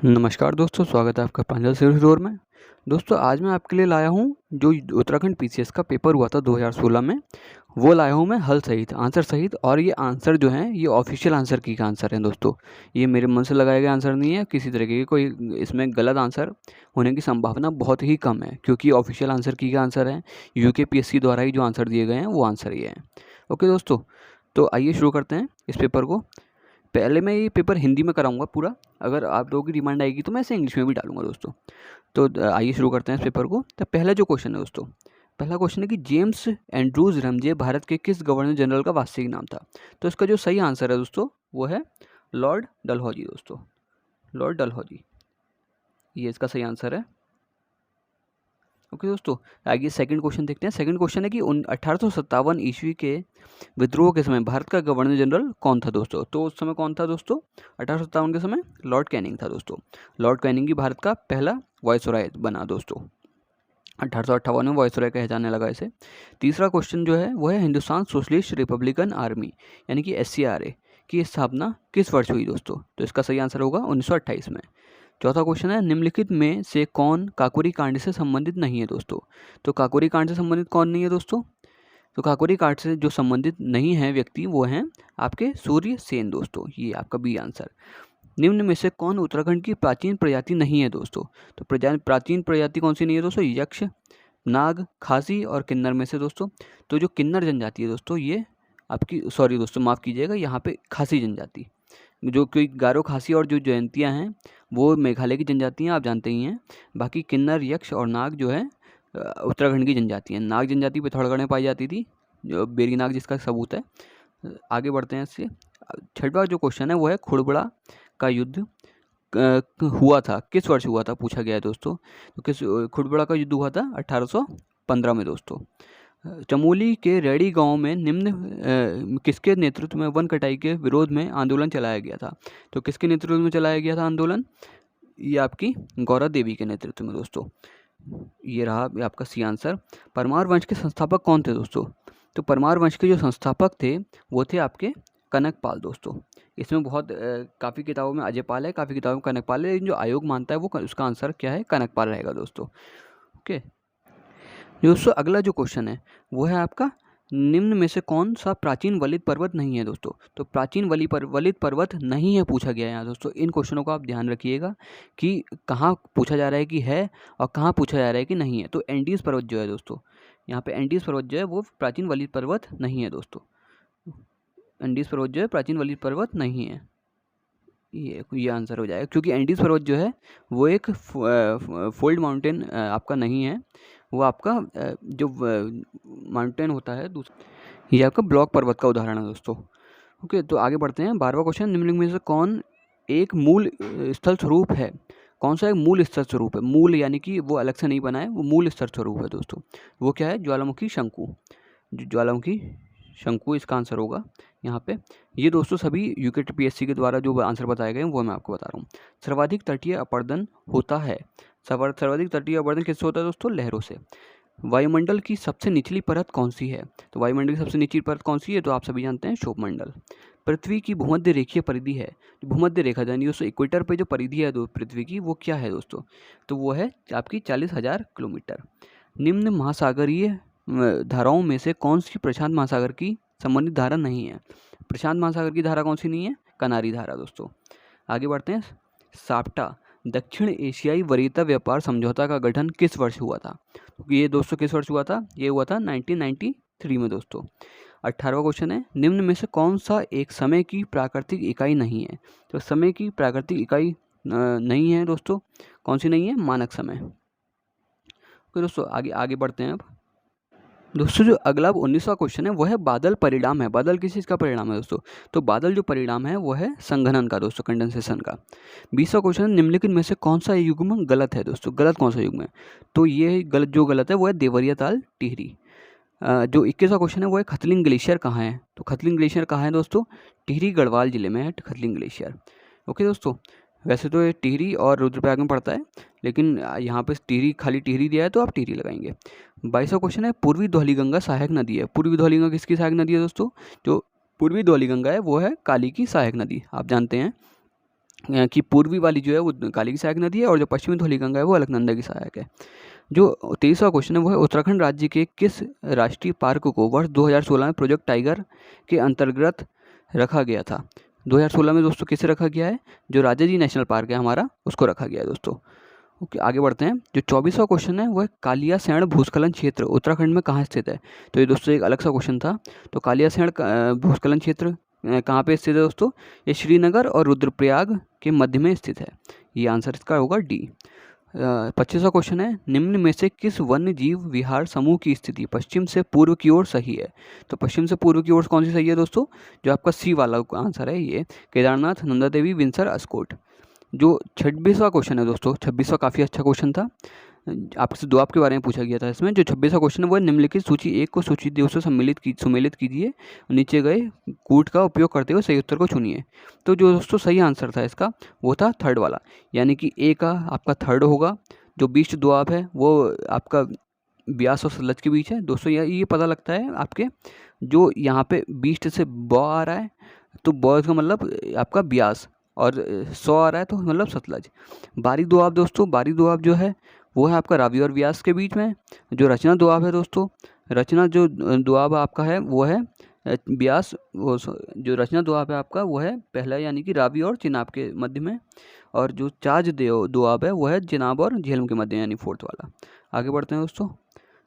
नमस्कार दोस्तों, स्वागत है आपका प्रांजल सिविल स्टोर में। दोस्तों आज मैं आपके लिए लाया हूँ जो उत्तराखंड पीसीएस का पेपर हुआ था 2016 में, वो लाया हूँ मैं हल सहित, आंसर सहित। और ये आंसर जो हैं ये ऑफिशियल आंसर की का आंसर हैं दोस्तों। ये मेरे मन से लगाए गए आंसर नहीं है, किसी तरीके की कोई इसमें गलत आंसर होने की संभावना बहुत ही कम है, क्योंकि ऑफिशियल आंसर की का आंसर है। यूकेपीएससी द्वारा ही जो आंसर दिए गए हैं वो आंसर ये हैं। ओके दोस्तों, तो आइए शुरू करते हैं इस पेपर को। पहले मैं ये पेपर हिंदी में कराऊंगा पूरा, अगर आप लोगों की डिमांड आएगी तो मैं इसे इंग्लिश में भी डालूंगा दोस्तों। तो आइए शुरू करते हैं इस पेपर को। तो पहला जो क्वेश्चन है दोस्तों, पहला क्वेश्चन है कि जेम्स एंड्रूज रमजे भारत के किस गवर्नर जनरल का वास्तविक नाम था। तो इसका जो सही आंसर है दोस्तों वो है लॉर्ड डलहौजी दोस्तों, लॉर्ड डलहौजी, ये इसका सही आंसर है। ओके दोस्तों, आगे सेकंड क्वेश्चन देखते हैं। सेकंड क्वेश्चन है कि 1857 ईस्वी के विद्रोह के समय भारत का गवर्नर जनरल कौन था दोस्तों। तो उस समय कौन था दोस्तों, 1857 के समय लॉर्ड कैनिंग था दोस्तों। लॉर्ड कैनिंग ही भारत का पहला वायसरॉय बना दोस्तों। 1858 में वायसरॉय कहा जाने लगा इसे। तीसरा क्वेश्चन जो है वो है हिंदुस्तान सोशलिस्ट रिपब्लिकन आर्मी यानी कि SCRA की स्थापना किस वर्ष हुई दोस्तों। तो इसका सही आंसर होगा 1928 में। चौथा क्वेश्चन है निम्नलिखित में से कौन काकोरी कांड से संबंधित नहीं है दोस्तों। तो काकोरी कांड से संबंधित कौन नहीं है दोस्तों। तो काकोरी कांड से जो संबंधित नहीं है व्यक्ति वो हैं आपके सूर्य सेन दोस्तों, ये आपका बी आंसर। निम्न में से कौन उत्तराखंड की प्राचीन प्रजाति नहीं है दोस्तों। तो प्राचीन प्रजाति कौन सी नहीं है दोस्तों, यक्ष, नाग, खासी और किन्नर में से दोस्तों। तो जो किन्नर जनजाति है दोस्तों ये आपकी, सॉरी दोस्तों माफ़ कीजिएगा, यहाँ पे खासी जनजाति, जो कोई गारो खासी और जो जयंतियाँ हैं वो मेघालय की जनजातियाँ आप जानते ही हैं। बाकी किन्नर, यक्ष और नाग जो है उत्तराखंड की जनजाति हैं। नाग जनजाति पिथौरागढ़ में पाई जाती थी, जो बेरी नाग जिसका सबूत है। आगे बढ़ते हैं इससे। छठवां जो क्वेश्चन है वो है खुड़बड़ा का युद्ध हुआ था किस वर्ष हुआ था पूछा गया है दोस्तों। तो किस खुड़बड़ा का युद्ध हुआ था 1815 में दोस्तों। चमोली के रेडी गांव में निम्न किसके नेतृत्व में वन कटाई के विरोध में आंदोलन चलाया गया था। तो किसके नेतृत्व में चलाया गया था आंदोलन, ये आपकी गौरा देवी के नेतृत्व में दोस्तों। ये रहा आपका सी आंसर। परमार वंश के संस्थापक कौन थे दोस्तों। तो परमार वंश के जो संस्थापक थे वो थे आपके कनकपाल दोस्तों। इसमें बहुत काफ़ी किताबों में अजयपाल है, काफ़ी किताबों में कनकपाल है, लेकिन जो आयोग मानता है वो उसका आंसर क्या है, कनकपाल रहेगा दोस्तों। ओके दोस्तों, अगला जो क्वेश्चन है वो है आपका निम्न में से कौन सा प्राचीन वलित पर्वत नहीं है दोस्तों। तो प्राचीन वलित पर्वत नहीं है पूछा गया है यहाँ दोस्तों। इन क्वेश्चनों को आप ध्यान रखिएगा कि कहाँ पूछा जा रहा है कि है और कहाँ पूछा जा रहा है कि नहीं है। तो एंडीज पर्वत जो है दोस्तों, यहाँ पे एंडीज पर्वत जो है वो प्राचीन वलित पर्वत नहीं है दोस्तों। एंडीज पर्वत जो है प्राचीन वलित पर्वत नहीं है, ये आंसर हो जाएगा, क्योंकि एंडीज पर्वत जो है वो एक फोल्ड माउंटेन आपका नहीं है, वो आपका जो माउंटेन होता है ये आपका ब्लॉक पर्वत का उदाहरण है दोस्तों। ओके, तो आगे बढ़ते हैं। 12वां क्वेश्चन, निम्नलिखित में से कौन एक मूल स्थल स्वरूप है। कौन सा एक मूल स्थल स्वरूप है, मूल यानी कि वो अलग से नहीं बना है, वो मूल स्थल स्वरूप है दोस्तों। वो क्या है, ज्वालामुखी शंकु, ज्वालामुखी शंकु इसका आंसर होगा यहाँ पे। ये दोस्तों सभी यूकेपीएससी के द्वारा जो आंसर बताए गए हैं वो मैं आपको बता रहा हूँ। सर्वाधिक तटीय अपरदन होता है, सर्वाधिक तटीय अपरदन किससे होता है दोस्तों, लहरों से। वायुमंडल की सबसे निचली परत कौन सी है। तो वायुमंडल की सबसे निचली परत कौन सी है, तो आप सभी जानते हैं क्षोभमंडल। पृथ्वी की भूमध्य रेखीय परिधि है, भूमध्य रेखा यानी दोस्तों इक्वेटर पे जो परिधि है पृथ्वी की वो क्या है दोस्तों, तो वो है आपकी 40,000 किलोमीटर। निम्न महासागरीय धाराओं में से कौन सी प्रशांत महासागर की संबंधित धारा नहीं है। प्रशांत महासागर की धारा कौन सी नहीं है, कनारी धारा दोस्तों। आगे बढ़ते हैं। साप्टा दक्षिण एशियाई वरीयता व्यापार समझौता का गठन किस वर्ष हुआ था। तो ये दोस्तों किस वर्ष हुआ था, ये हुआ था 1993 में दोस्तों। 18वां क्वेश्चन है, निम्न में से कौन सा एक समय की प्राकृतिक इकाई नहीं है। तो समय की प्राकृतिक इकाई नहीं है दोस्तों, कौन सी नहीं है, मानक समय। तो दोस्तों आगे बढ़ते हैं अब। दोस्तों जो अगला 19वां क्वेश्चन है वो है बादल परिणाम है। बादल किस चीज़ का परिणाम है दोस्तों, तो बादल जो परिणाम है वो है संघनन का दोस्तों, कंडेंसेशन का। 20वां क्वेश्चन, निम्नलिखित में से कौन सा युग्म गलत है दोस्तों, गलत कौन सा युग्म है। तो ये गलत है वो है देवरिया ताल टिहरी। जो 21वां क्वेश्चन है वो है खतलिंग ग्लेशियर कहाँ है। तो खतलिंग ग्लेशियर कहाँ है दोस्तों, टिहरी गढ़वाल जिले में है खतलिंग ग्लेशियर। ओके दोस्तों, वैसे तो ये टिहरी और रुद्रप्रयाग में पड़ता है, लेकिन यहाँ पे टिहरी खाली टिहरी दिया है तो आप टिहरी लगाएंगे। 22वां क्वेश्चन है, पूर्वी धौलीगंगा सहायक नदी है। पूर्वी धौलीगंगा किसकी सहायक नदी है दोस्तों, जो पूर्वी धौलीगंगा है वो है काली की सहायक नदी, आप जानते हैं। कि पूर्वी वाली जो है वो काली की सहायक नदी है और जो पश्चिमी धौलीगंगा है वो अलकनंदा की सहायक है। जो 23वां क्वेश्चन है वो है उत्तराखंड राज्य के किस राष्ट्रीय पार्क को वर्ष 2016 में प्रोजेक्ट टाइगर के अंतर्गत रखा गया था। 2016 में दोस्तों किसे रखा गया है, जो राजाजी नेशनल पार्क है हमारा उसको रखा गया है दोस्तों। ओके, आगे बढ़ते हैं। जो 24वां क्वेश्चन है वो है कालियासैंण भूस्खलन क्षेत्र उत्तराखंड में कहाँ स्थित है। तो ये दोस्तों एक अलग सा क्वेश्चन था। तो कालियासैंण भूस्खलन क्षेत्र कहाँ पे स्थित है दोस्तों, ये श्रीनगर और रुद्रप्रयाग के मध्य में स्थित है। ये आंसर इसका होगा डी। 25वां क्वेश्चन है निम्न में से किस वन्य जीव विहार समूह की स्थिति पश्चिम से पूर्व की ओर सही है। तो पश्चिम से पूर्व की ओर कौन सी सही है दोस्तों, जो आपका सी वाला आंसर है ये केदारनाथ, नंदा देवी, विंसर, अस्कोट। जो 26वां क्वेश्चन है दोस्तों, 26वां काफ़ी अच्छा क्वेश्चन था, आपसे दो आपके बारे में पूछा गया था इसमें। जो 26वां क्वेश्चन है वो निम्नलिखित सूची एक को सूची दो से सुमेलित कीजिए, नीचे गए कूट का उपयोग करते हुए सही उत्तर को चुनिए। तो जो दोस्तों सही आंसर था इसका वो था थर्ड वाला, यानी कि ए का आपका थर्ड होगा। जो बीस्ट दोआब है वो आपका ब्यास और सतलज के बीच है दोस्तों। ये पता लगता है आपके, जो यहाँ पे बीस्ट से ब आ रहा है तो ब का मतलब आपका ब्यास, और 100 आ रहा है तो मतलब सतलज। बारी दोआब दोस्तों, बारी दोआब जो है वो है आपका रावी और व्यास के बीच में। जो रचना दोआब है दोस्तों, रचना जो दोआब आपका है वो है ब्यास, वो जो रचना दोआब है आपका वो है पहला, यानी कि रावी और चिनाब के मध्य में। और जो चाज दोआब है वो है चिनाब और झेलम के मध्य, यानी फोर्थ वाला। आगे बढ़ते हैं दोस्तों।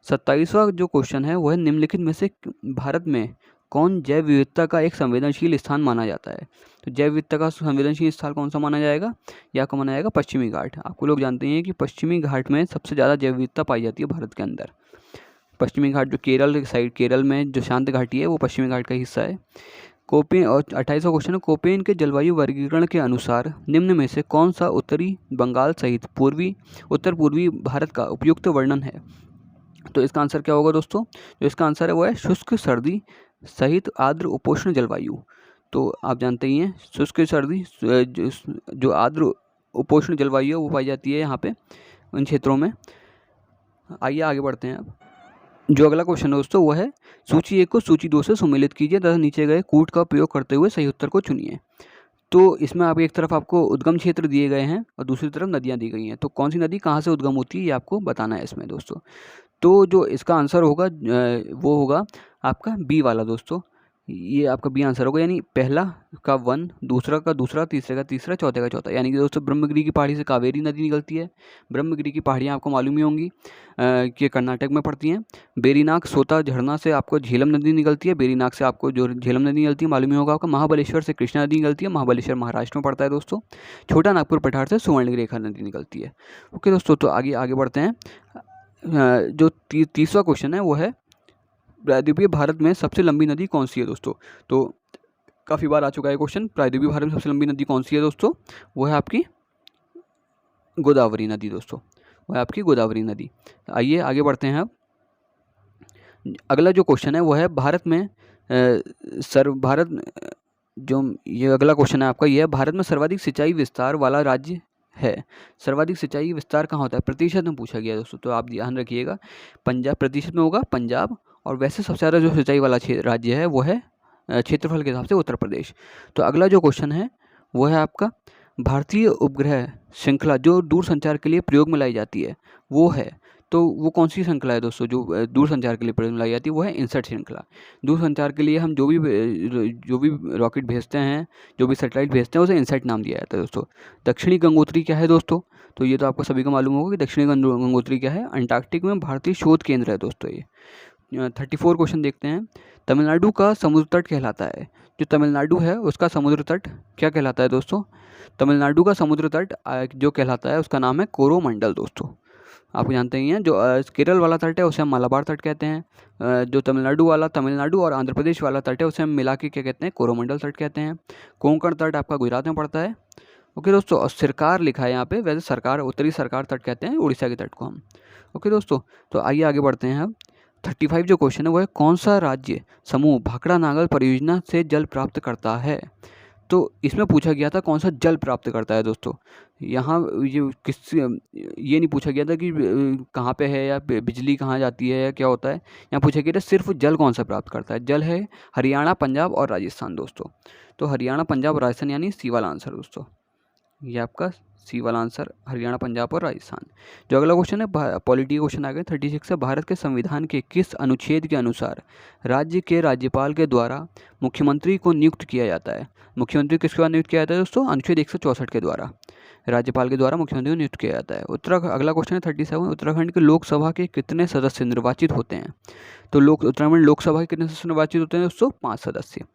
27वां जो क्वेश्चन है वो है निम्नलिखित में से भारत में कौन जैव विविधता का एक संवेदनशील स्थान माना जाता है। तो जैव विविधता का संवेदनशील स्थान कौन सा माना जाएगा, या को माना जाएगा पश्चिमी घाट। आपको लोग जानते हैं कि पश्चिमी घाट में सबसे ज़्यादा जैव विविधता पाई जाती है भारत के अंदर। पश्चिमी घाट जो केरल साइड, केरल में जो शांत घाटी है वो पश्चिमी घाट का हिस्सा है। कोपेन, और 28वां क्वेश्चन है कोपेन के जलवायु वर्गीकरण के अनुसार निम्न में से कौन सा उत्तरी बंगाल सहित उत्तर पूर्वी भारत का उपयुक्त वर्णन है। तो इसका आंसर क्या होगा दोस्तों, जो इसका आंसर है वो है शुष्क सर्दी सहित आर्द्र उपोष्ण जलवायु। तो आप जानते ही हैं शुष्क सर्दी जो आर्द्र उपोष्ण जलवायु है वो पाई जाती है यहाँ पे उन क्षेत्रों में। आइए आगे बढ़ते हैं। अब जो अगला क्वेश्चन है दोस्तों वो है सूची 1 को सूची 2 से सुमेलित कीजिए तथा नीचे गए कूट का उपयोग करते हुए सही उत्तर को चुनिए। तो इसमें आप एक तरफ आपको उद्गम क्षेत्र दिए गए हैं और दूसरी तरफ नदियाँ दी गई हैं। तो कौन सी नदी कहाँ से उद्गम होती है ये आपको बताना है इसमें दोस्तों। तो जो इसका आंसर होगा वो होगा आपका बी वाला दोस्तों। ये आपका बी आंसर होगा, यानी पहला का 1, दूसरा का दूसरा, तीसरे का तीसरा, चौथे का चौथा। यानी कि दोस्तों ब्रह्मगिरी की पहाड़ी से कावेरी नदी निकलती है। ब्रह्मगिरी की पहाड़ियाँ आपको मालूम ही होंगी कि कर्नाटक में पड़ती हैं। बेरीनाग सोता झरना से आपको झेलम नदी निकलती है। बेरीनाग से आपको जो झेलम नदी निकलती है मालूम ही होगा आपका। महाबलेश्वर से कृष्णा नदी निकलती है। महाबलेश्वर महाराष्ट्र में पड़ता है दोस्तों। छोटा नागपुर पठार से सुवर्णगिरी रेखा नदी निकलती है। ओके दोस्तों, तो आगे बढ़ते हैं। जो 30वां क्वेश्चन है वो है प्रायद्वीपीय भारत में सबसे लंबी नदी कौन सी है दोस्तों। तो काफ़ी बार आ चुका है क्वेश्चन, प्रायद्वीपीय भारत में सबसे लंबी नदी कौन सी है दोस्तों, वो है आपकी गोदावरी नदी दोस्तों, वो है आपकी गोदावरी नदी। आइए आगे बढ़ते हैं। अब अगला जो क्वेश्चन है वो है भारत में जो ये अगला क्वेश्चन है आपका, ये है भारत में सर्वाधिक सिंचाई विस्तार वाला राज्य है। सर्वाधिक सिंचाई विस्तार कहाँ होता है, प्रतिशत में पूछा गया है दोस्तों। तो आप ध्यान रखिएगा, पंजाब प्रतिशत में होगा पंजाब, और वैसे सबसे ज़्यादा जो सिंचाई वाला राज्य है वो है क्षेत्रफल के हिसाब से उत्तर प्रदेश। तो अगला जो क्वेश्चन है वो है आपका भारतीय उपग्रह श्रृंखला जो दूर संचार के लिए प्रयोग में लाई जाती है वो है। तो वो कौन सी श्रृंखला है दोस्तों जो दूर संचार के लिए प्रयोग में लाई जाती है, वो है इनसैट श्रृंखला। दूर संचार के लिए हम जो भी रॉकेट भेजते हैं, जो भी सैटेलाइट भेजते हैं उसे इनसैट नाम दिया जाता है दोस्तों। दक्षिणी गंगोत्री क्या है दोस्तों, तो ये तो आपको सभी को मालूम होगा कि दक्षिणी गंगोत्री क्या है, अंटार्कटिक में भारतीय शोध केंद्र है दोस्तों ये। 34 क्वेश्चन देखते हैं। तमिलनाडु का समुद्र तट कहलाता है, जो तमिलनाडु है उसका समुद्र तट क्या कहलाता है दोस्तों। तमिलनाडु का समुद्र तट जो कहलाता है उसका नाम है कोरोमंडल दोस्तों। आप जानते ही हैं जो केरल वाला तट है उसे हम मालाबार तट कहते हैं। जो तमिलनाडु और आंध्र प्रदेश वाला तट है उसे हम मिला के क्या कहते हैं, कोरोमंडल तट कहते हैं। कोंकण तट आपका गुजरात में पड़ता है। ओके दोस्तों, और सरकार लिखा है यहाँ पे, वैसे सरकार उत्तरी सरकार तट कहते हैं उड़ीसा के तट को हम। ओके दोस्तों, तो आइए आगे बढ़ते हैं। अब 35 जो क्वेश्चन है वो है कौन सा राज्य समूह भाखड़ा नागल परियोजना से जल प्राप्त करता है। तो इसमें पूछा गया था कौन सा जल प्राप्त करता है दोस्तों। यहाँ ये नहीं पूछा गया था कि कहाँ पे है या बिजली कहाँ जाती है या क्या होता है। यहाँ पूछा गया था सिर्फ जल कौन सा प्राप्त करता है। जल है हरियाणा, पंजाब और राजस्थान दोस्तों। तो हरियाणा, पंजाब और राजस्थान यानी सी वाला आंसर दोस्तों। ये आपका सी वाला आंसर हरियाणा, पंजाब और राजस्थान। जो अगला क्वेश्चन है पॉलिटी क्वेश्चन आ गया 36 है, भारत के संविधान के किस अनुच्छेद के अनुसार राज्य के राज्यपाल के द्वारा मुख्यमंत्री को नियुक्त किया जाता है? मुख्यमंत्री किसके द्वारा नियुक्त किया जाता है दोस्तों? अनुच्छेद 164 के द्वारा राज्यपाल के द्वारा मुख्यमंत्री को नियुक्त किया जाता है। अगला क्वेश्चन है 37, उत्तराखंड के लोकसभा के कितने सदस्य निर्वाचित होते हैं? तो उत्तराखंड लोकसभा के कितने सदस्य निर्वाचित होते हैं दोस्तों? 5 सदस्य।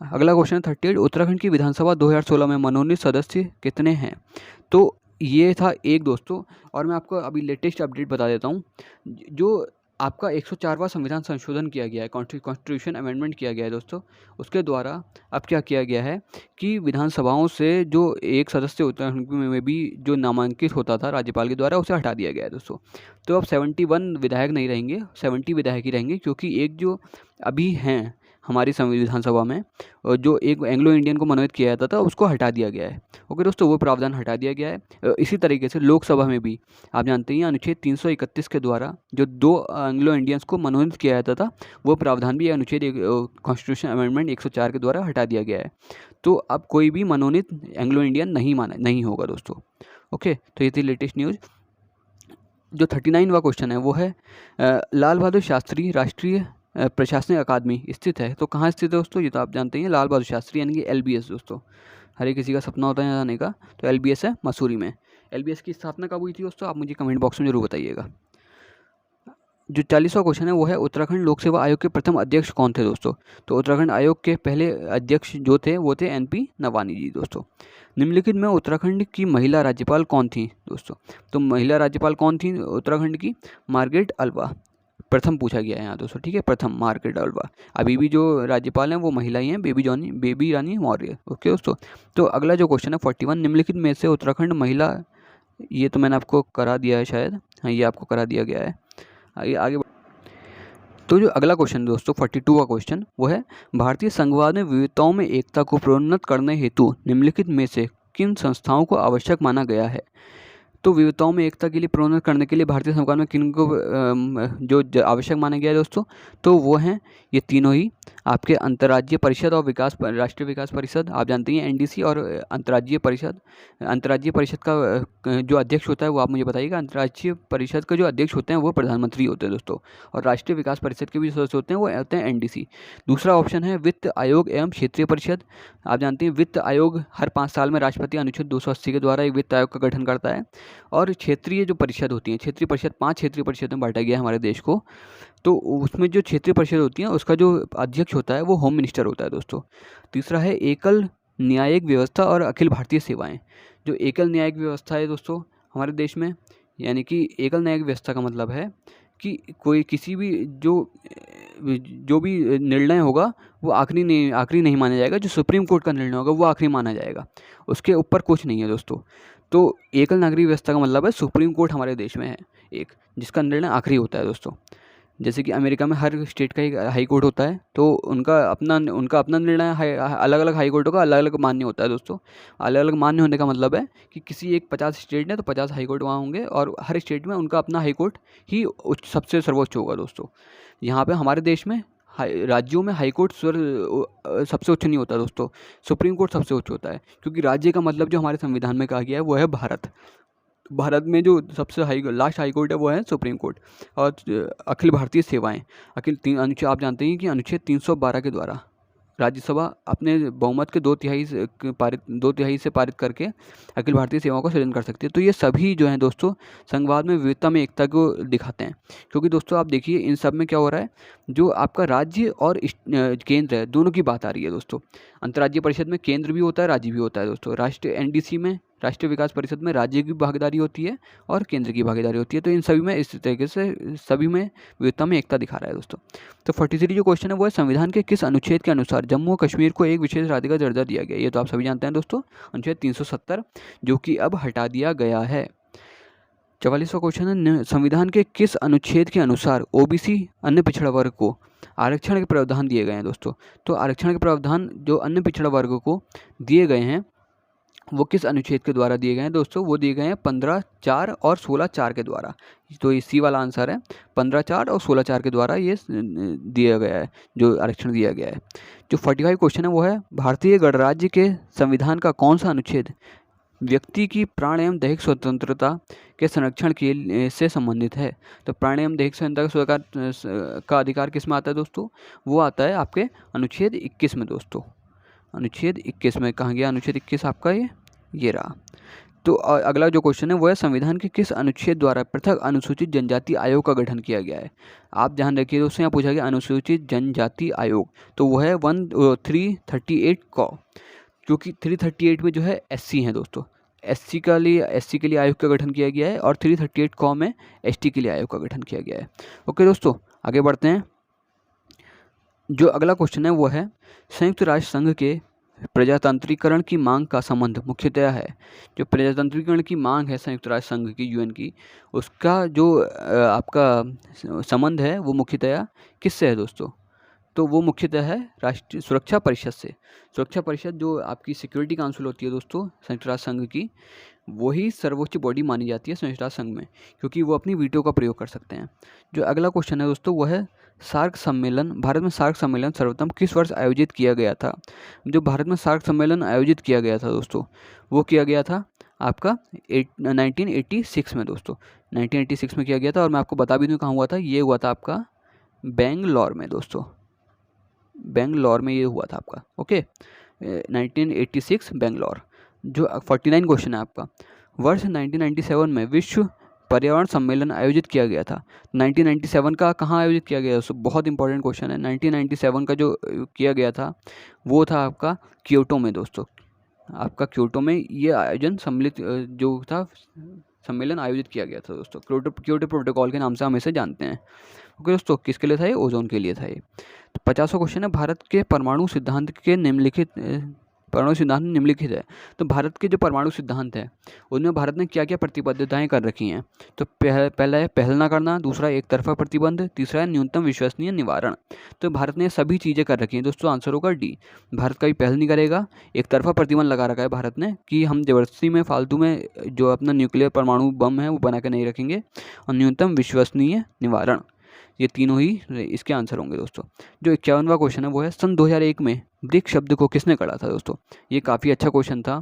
अगला क्वेश्चन है 38, उत्तराखंड की विधानसभा 2016 में मनोनीत सदस्य कितने हैं? तो ये था एक दोस्तों, और मैं आपको अभी लेटेस्ट अपडेट बता देता हूँ। जो आपका 104वां संविधान संशोधन किया गया है, कॉन्स्टिट्यूशन अमेंडमेंट किया गया है दोस्तों, उसके द्वारा अब क्या किया गया है कि विधानसभाओं से जो एक सदस्य उत्तराखंड में भी जो नामांकित होता था राज्यपाल के द्वारा, उसे हटा दिया गया है दोस्तों। तो अब 71 विधायक नहीं रहेंगे, 70 विधायक ही रहेंगे, क्योंकि एक जो अभी हैं हमारी विधानसभा में जो एक एंग्लो इंडियन को मनोनीत किया जाता था, उसको हटा दिया गया है। ओके दोस्तों, वो प्रावधान हटा दिया गया है। इसी तरीके से लोकसभा में भी आप जानते हैं अनुच्छेद 331 के द्वारा जो 2 एंग्लो इंडियंस को मनोनीत किया जाता था, वो प्रावधान भी अनुच्छेद कॉन्स्टिट्यूशन अमेंडमेंट 104 के द्वारा हटा दिया गया है। तो अब कोई भी मनोनीत एंग्लो इंडियन नहीं होगा दोस्तों। ओके, तो ये थी लेटेस्ट न्यूज़। जो 39वां क्वेश्चन है वो है लाल बहादुर शास्त्री राष्ट्रीय प्रशासनिक अकादमी स्थित है, तो कहाँ स्थित है दोस्तों? ये तो आप जानते हैं, लाल बहादुर शास्त्री यानी कि LBS दोस्तों, हर एक किसी का सपना होता है यहाँ जाने का। तो LBS है मसूरी में। LBS की स्थापना कब हुई थी दोस्तों? आप मुझे कमेंट बॉक्स में जरूर बताइएगा। जो 40वां क्वेश्चन है वो है उत्तराखंड लोक सेवा आयोग के प्रथम अध्यक्ष कौन थे दोस्तों? तो उत्तराखंड आयोग के पहले अध्यक्ष जो थे वो थे NP नवानी जी दोस्तों। निम्नलिखित में उत्तराखंड की महिला राज्यपाल कौन थी दोस्तों? तो महिला राज्यपाल कौन थी उत्तराखंड की? मार्गरेट अल्वा, प्रथम पूछा गया है यहाँ दोस्तों, ठीक है, प्रथम मार्गरेट अल्वा। अभी भी जो राज्यपाल हैं वो महिला ही हैं, बेबी रानी मौर्य। ओके दोस्तों, तो अगला जो क्वेश्चन है 41, निम्नलिखित में से उत्तराखंड महिला, ये तो मैंने आपको करा दिया है शायद, हाँ ये आपको करा दिया गया है। आगे तो जो अगला क्वेश्चन दोस्तों 42वां क्वेश्चन वो है भारतीय संघवाद में विविधताओं में एकता को प्रोन्नत करने हेतु निम्नलिखित में से किन संस्थाओं को आवश्यक माना गया है? तो विविधताओं में एकता के लिए प्रोन्नत करने के लिए भारतीय संविधान में किन को जो आवश्यक माना गया है दोस्तों? तो वो हैं ये तीनों ही, आपके अंतर्राज्यीय परिषद और राष्ट्रीय विकास परिषद, आप जानते हैं NDC, और अंतर्राज्यीय परिषद का जो अध्यक्ष होता है वो आप मुझे बताइएगा। अंतर्राज्यीय परिषद का जो अध्यक्ष होते हैं वो प्रधानमंत्री होते हैं दोस्तों, और राष्ट्रीय विकास परिषद के भी सदस्य होते हैं वो होते हैं NDC। दूसरा ऑप्शन है वित्त आयोग एवं क्षेत्रीय परिषद। आप जानते हैं वित्त आयोग हर 5 साल में राष्ट्रपति अनुच्छेद 280 के द्वारा एक वित्त आयोग का गठन करता है। और क्षेत्रीय जो परिषद होती है, क्षेत्रीय परिषद 5 क्षेत्रीय परिषद में बांटा गया है हमारे देश को। तो उसमें जो क्षेत्रीय परिषद होती है उसका जो अध्यक्ष होता है वो होम मिनिस्टर होता है दोस्तों। तीसरा है एकल न्यायिक व्यवस्था और अखिल भारतीय सेवाएं। जो एकल न्यायिक व्यवस्था है दोस्तों हमारे देश में, यानी कि एकल न्यायिक व्यवस्था का मतलब है कि कोई किसी भी जो भी निर्णय होगा वो आखिरी नहीं माना जाएगा। जो सुप्रीम कोर्ट का निर्णय होगा वो आखिरी माना जाएगा, उसके ऊपर कुछ नहीं है दोस्तों। तो एकल नागरिक व्यवस्था का मतलब है सुप्रीम कोर्ट हमारे देश में है एक, जिसका निर्णय आखिरी होता है दोस्तों। जैसे कि अमेरिका में हर स्टेट का एक हाई कोर्ट होता है, तो उनका अपना निर्णय अलग अलग हाई कोर्टों का अलग अलग मान्य होता है दोस्तों। अलग अलग मान्य होने का मतलब है कि किसी एक 50 स्टेट है तो 50 हाई कोर्ट वहाँ होंगे, और हर स्टेट में उनका अपना हाई कोर्ट ही सबसे सर्वोच्च होगा दोस्तों। यहाँ पे हमारे देश में राज्यों में हाई कोर्ट सबसे उच्च नहीं होता दोस्तों, सुप्रीम कोर्ट सबसे उच्च होता है, क्योंकि राज्य का मतलब जो हमारे संविधान में कहा गया है वो है भारत में जो सबसे लास्ट हाई कोर्ट है वो है सुप्रीम कोर्ट। और अखिल भारतीय सेवाएं, अनुच्छेद आप जानते हैं कि अनुच्छेद 312 के द्वारा राज्यसभा अपने बहुमत के 2/3 से पारित करके अखिल भारतीय सेवाओं का सृजन कर सकती है। तो ये सभी जो हैं दोस्तों संघवाद में विविधता में एकता को दिखाते हैं, क्योंकि दोस्तों आप देखिए इन सब में क्या हो रहा है, जो आपका राज्य और केंद्र है दोनों की बात आ रही है दोस्तों। अंतर्राज्यीय परिषद में केंद्र भी होता है, राज्य भी होता है दोस्तों। राष्ट्रीय NDC में, राष्ट्रीय विकास परिषद में राज्य की भागीदारी होती है और केंद्र की भागीदारी होती है। तो इन सभी में इस तरीके से सभी में विविधता में एकता दिखा रहा है दोस्तों। तो 43 जो क्वेश्चन है वो है संविधान के किस अनुच्छेद के अनुसार जम्मू और कश्मीर को एक विशेष राज्य का दर्जा दिया गया? ये तो आप सभी जानते हैं दोस्तों, अनुच्छेद 370, जो कि अब हटा दिया गया है। 44वां क्वेश्चन है संविधान के किस अनुच्छेद के अनुसार OBC अन्य पिछड़ा वर्ग को आरक्षण के प्रावधान दिए गए हैं दोस्तों? तो आरक्षण के प्रावधान जो अन्य पिछड़ा वर्ग को दिए गए हैं वो किस अनुच्छेद के द्वारा दिए गए हैं दोस्तों? वो दिए गए हैं 15(4) और 16(4) के द्वारा। तो ये C वाला आंसर है, 15(4) और 16(4) के द्वारा ये दिया गया है, जो आरक्षण दिया गया है। जो 45 क्वेश्चन है वो है भारतीय गणराज्य के संविधान का कौन सा अनुच्छेद व्यक्ति की प्राण एवं दैहिक स्वतंत्रता के संरक्षण के से संबंधित है। तो प्राण एवं दैहिक स्वतंत्रता का अधिकार किस में आता है दोस्तों? वो आता है आपके अनुच्छेद 21 में दोस्तों। अनुच्छेद 21 में कहाँ गया अनुच्छेद 21 आपका? ये रहा। तो अगला जो क्वेश्चन है वो है संविधान के किस अनुच्छेद द्वारा पृथक अनुसूचित जनजाति आयोग का गठन किया गया है? आप ध्यान रखिए दोस्तों, यहाँ पूछा गया अनुसूचित जनजाति आयोग, तो वो है 338 क, क्योंकि 338 में जो है एससी है दोस्तों। एससी के लिए आयोग का गठन किया गया है और 338 क में एसटी के लिए आयोग का गठन किया गया है। ओके दोस्तों, आगे बढ़ते हैं। जो अगला क्वेश्चन है वो है संयुक्त राष्ट्र संघ के प्रजातंत्रीकरण की मांग का संबंध मुख्यतया है। जो प्रजातंत्रीकरण की मांग है संयुक्त राष्ट्र संघ की, यूएन की, उसका जो आपका संबंध है वो मुख्यतया किससे है दोस्तों? तो वो मुख्यतः है राष्ट्रीय सुरक्षा परिषद से। सुरक्षा परिषद जो आपकी सिक्योरिटी काउंसिल होती है दोस्तों संयुक्त राष्ट्र संघ की, वही सर्वोच्च बॉडी मानी जाती है संयुक्त राष्ट्र संघ में, क्योंकि वो अपनी वीटो का प्रयोग कर सकते हैं। जो अगला क्वेश्चन है दोस्तों वो है सार्क सम्मेलन। भारत में सार्क सम्मेलन सर्वप्रथम किस वर्ष आयोजित किया गया था? जो भारत में सार्क सम्मेलन आयोजित किया गया था दोस्तों, वो किया गया था आपका 1986 में दोस्तों। 1986 में किया गया था, और मैं आपको बता भी दूँ कहाँ हुआ था। ये हुआ था आपका बेंगलोर में दोस्तों। बेंगलोर में ये हुआ था आपका। ओके, 1986 बेंगलोर। जो 49 क्वेश्चन है आपका, वर्ष 1997 में विश्व पर्यावरण सम्मेलन आयोजित किया गया था। 1997 का कहाँ आयोजित किया गया? सो बहुत इंपॉर्टेंट क्वेश्चन है। 1997 का जो किया गया था वो था आपका क्योटो में दोस्तों। आपका क्योटो में ये आयोजन सम्मिलित जो था सम्मेलन आयोजित किया गया था दोस्तों। क्योटो प्रोटोकॉल के नाम से हम इसे जानते हैं। ओके दोस्तों, किसके लिए था ये? ओजोन के लिए था ये। तो 50वां क्वेश्चन है भारत के परमाणु सिद्धांत निम्नलिखित है। तो भारत के जो परमाणु सिद्धांत है उनमें भारत ने क्या क्या प्रतिबद्धताएं कर रखी हैं? तो पहला है पहल ना करना, दूसरा एक तरफा प्रतिबंध, तीसरा है न्यूनतम विश्वसनीय निवारण। तो भारत ने सभी चीज़ें कर रखी हैं दोस्तों। आंसर होगा डी। भारत कभी पहल नहीं करेगा, एक तरफा प्रतिबंध लगा रखा है भारत ने कि हम जबरदस्ती में फालतू में जो अपना न्यूक्लियर परमाणु बम है वो बना के नहीं रखेंगे, और न्यूनतम विश्वसनीय निवारण, ये तीनों ही इसके आंसर होंगे दोस्तों। जो 51वां क्वेश्चन है वो है सन 2001 में ब्रिक्स शब्द को किसने गढ़ा था दोस्तों? ये काफ़ी अच्छा क्वेश्चन था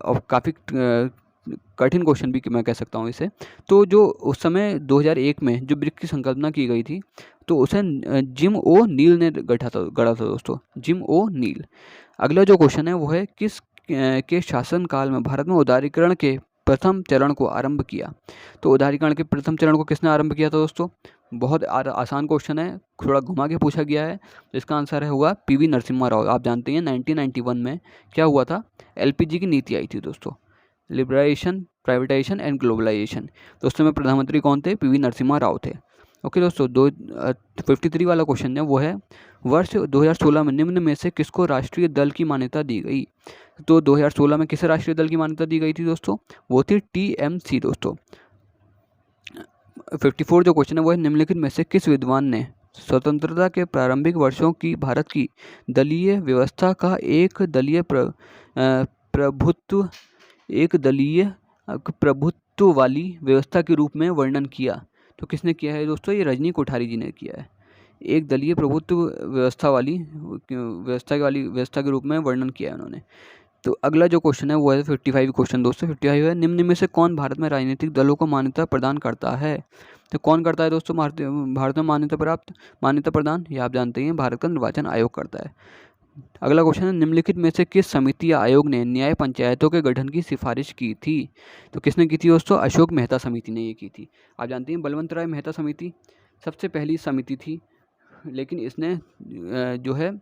और काफ़ी कठिन क्वेश्चन भी मैं कह सकता हूँ इसे। तो जो उस समय 2001 में जो ब्रिक्स की संकल्पना की गई थी, तो उसे जिम ओ नील ने गढ़ा था दोस्तों, जिम ओ नील। अगला जो क्वेश्चन है वो है किस के शासनकाल में भारत में उदारीकरण के प्रथम चरण को आरंभ किया? तो उदारीकरण के प्रथम चरण को किसने आरंभ किया था दोस्तों? बहुत आसान क्वेश्चन है, थोड़ा घुमा के पूछा गया है। तो इसका आंसर है हुआ पीवी नरसिम्हा राव। आप जानते हैं 1991 में क्या हुआ था? एलपीजी की नीति आई थी दोस्तों, लिबरेशन, प्राइवेटाइजेशन एंड ग्लोबलाइजेशन। तो उस समय प्रधानमंत्री कौन थे? पीवी नरसिम्हा राव थे। ओके दोस्तों, 53 वाला क्वेश्चन है वो है वर्ष 2016 में निम्न में से किसको राष्ट्रीय दल की मान्यता दी गई? तो 2016 में किसे राष्ट्रीय दल की मान्यता दी गई थी दोस्तों? वो थी टीएमसी दोस्तों। 54 जो क्वेश्चन है वो है निम्नलिखित में से किस विद्वान ने स्वतंत्रता के प्रारंभिक वर्षों की भारत की दलीय व्यवस्था का एक दलीय प्रभुत्व वाली व्यवस्था के रूप में वर्णन किया? तो किसने किया है दोस्तों? ये रजनी कोठारी जी ने किया है। एक दलीय प्रभुत्व व्यवस्था के रूप में वर्णन किया है उन्होंने। तो अगला जो क्वेश्चन है वो है 55 क्वेश्चन दोस्तों। 55 है निम्न में से कौन भारत में राजनीतिक दलों को मान्यता प्रदान करता है? तो कौन करता है दोस्तों भारत में मान्यता प्रदान? ये आप जानते हैं भारत का निर्वाचन आयोग करता है। अगला क्वेश्चन है निम्नलिखित में से किस समिति या आयोग ने न्याय पंचायतों के गठन की सिफारिश की थी? तो किसने की थी दोस्तों? अशोक मेहता समिति ने ये की थी। आप जानते हैं बलवंत राय मेहता समिति सबसे पहली समिति थी, लेकिन इसने जो है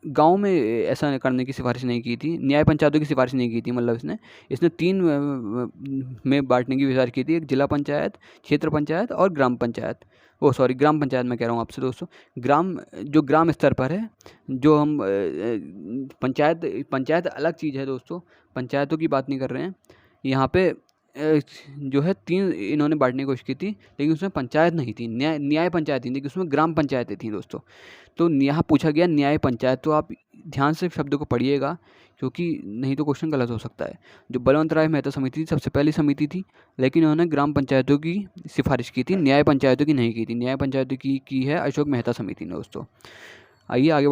गांव में ऐसा करने की सिफारिश नहीं की थी, न्याय पंचायतों की सिफारिश नहीं की थी। मतलब इसने 3 में बांटने की सिफारिश की थी, एक जिला पंचायत, क्षेत्र पंचायत और ग्राम पंचायत। ग्राम पंचायत मैं कह रहा हूँ आपसे दोस्तों। ग्राम स्तर पर है, जो हम पंचायत अलग चीज़ है दोस्तों, पंचायतों की बात नहीं कर रहे हैं यहाँ पे। जो है 3 इन्होंने बांटने की कोशिश की थी, लेकिन उसमें पंचायत नहीं थी, न्याय पंचायत थी, लेकिन उसमें ग्राम पंचायतें थी दोस्तों। तो यहाँ पूछा गया न्याय पंचायत, तो आप ध्यान से शब्द को पढ़िएगा, क्योंकि नहीं तो क्वेश्चन गलत हो सकता है। जो बलवंत राय मेहता समिति सबसे पहली समिति थी, लेकिन उन्होंने ग्राम पंचायतों की सिफारिश की थी, न्याय पंचायतों की नहीं की थी। न्याय पंचायतों की है अशोक मेहता समिति ने दोस्तों। आइए आगे